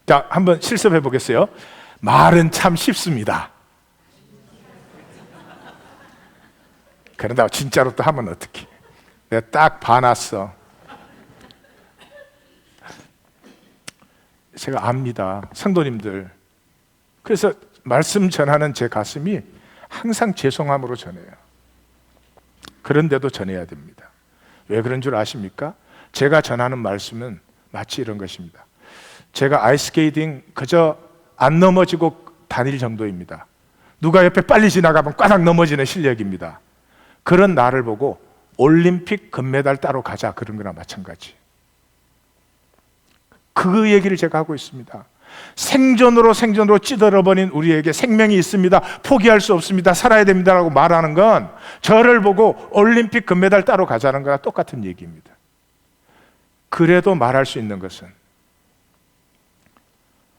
자, 한번 실습해 보겠어요. 말은 참 쉽습니다. 그러다 진짜로 또 하면 어떡해. 내가 딱 봐놨어. 제가 압니다, 성도님들. 그래서 말씀 전하는 제 가슴이 항상 죄송함으로 전해요. 그런데도 전해야 됩니다. 왜 그런 줄 아십니까? 제가 전하는 말씀은 마치 이런 것입니다. 제가 아이스케이팅 그저 안 넘어지고 다닐 정도입니다. 누가 옆에 빨리 지나가면 꽈당 넘어지는 실력입니다. 그런 나를 보고 올림픽 금메달 따러 가자, 그런 거나 마찬가지. 그 얘기를 제가 하고 있습니다. 생존으로 찌들어버린 우리에게 생명이 있습니다, 포기할 수 없습니다, 살아야 됩니다라고 말하는 건 저를 보고 올림픽 금메달 따러 가자는 거랑 똑같은 얘기입니다. 그래도 말할 수 있는 것은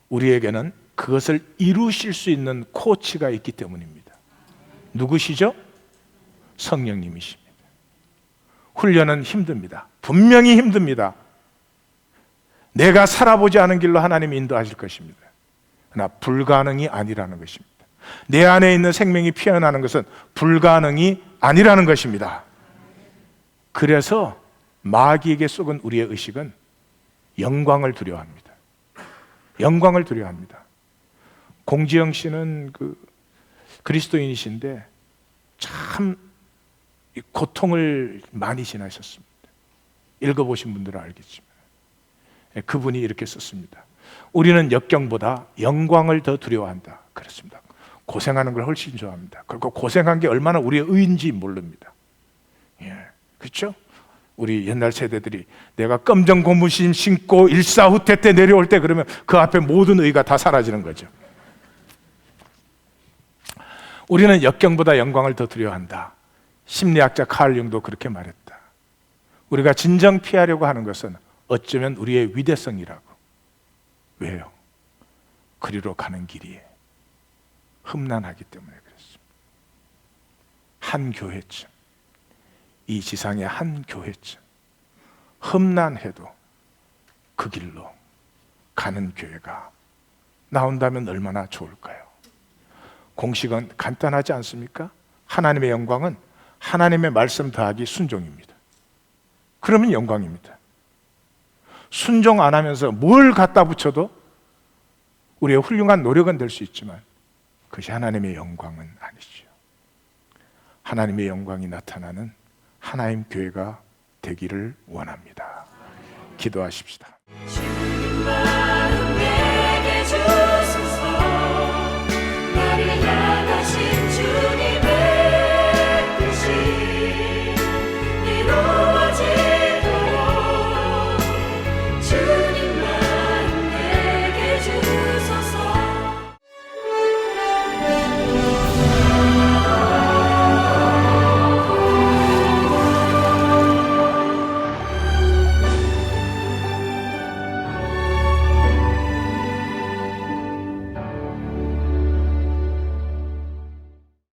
우리에게는 그것을 이루실 수 있는 코치가 있기 때문입니다. 누구시죠? 성령님이십니다. 훈련은 힘듭니다. 분명히 힘듭니다. 내가 살아보지 않은 길로 하나님이 인도하실 것입니다. 그러나 불가능이 아니라는 것입니다. 내 안에 있는 생명이 피어나는 것은 불가능이 아니라는 것입니다. 그래서 마귀에게 속은 우리의 의식은 영광을 두려워합니다. 영광을 두려워합니다. 공지영 씨는 그리스도인이신데 참 고통을 많이 지나셨습니다. 읽어보신 분들은 알겠지만 그분이 이렇게 썼습니다. 우리는 역경보다 영광을 더 두려워한다. 그렇습니다. 고생하는 걸 훨씬 좋아합니다. 그리고 고생한 게 얼마나 우리의 의인지 모릅니다. 그렇죠? 우리 옛날 세대들이 내가 검정 고무신 신고 일사후퇴 때 내려올 때 그러면 그 앞에 모든 의가 다 사라지는 거죠. 우리는 역경보다 영광을 더 두려워한다. 심리학자 칼 융도 그렇게 말했다. 우리가 진정 피하려고 하는 것은 어쩌면 우리의 위대성이라고. 왜요? 그리로 가는 길이 험난하기 때문에 그렇습니다. 한 교회쯤, 이 지상의 한 교회쯤 험난해도 그 길로 가는 교회가 나온다면 얼마나 좋을까요? 공식은 간단하지 않습니까? 하나님의 영광은 하나님의 말씀 더하기 순종입니다. 그러면 영광입니다. 순종 안 하면서 뭘 갖다 붙여도 우리의 훌륭한 노력은 될 수 있지만 그것이 하나님의 영광은 아니죠. 하나님의 영광이 나타나는 하나님 교회가 되기를 원합니다. 기도하십시다. 주님 마음에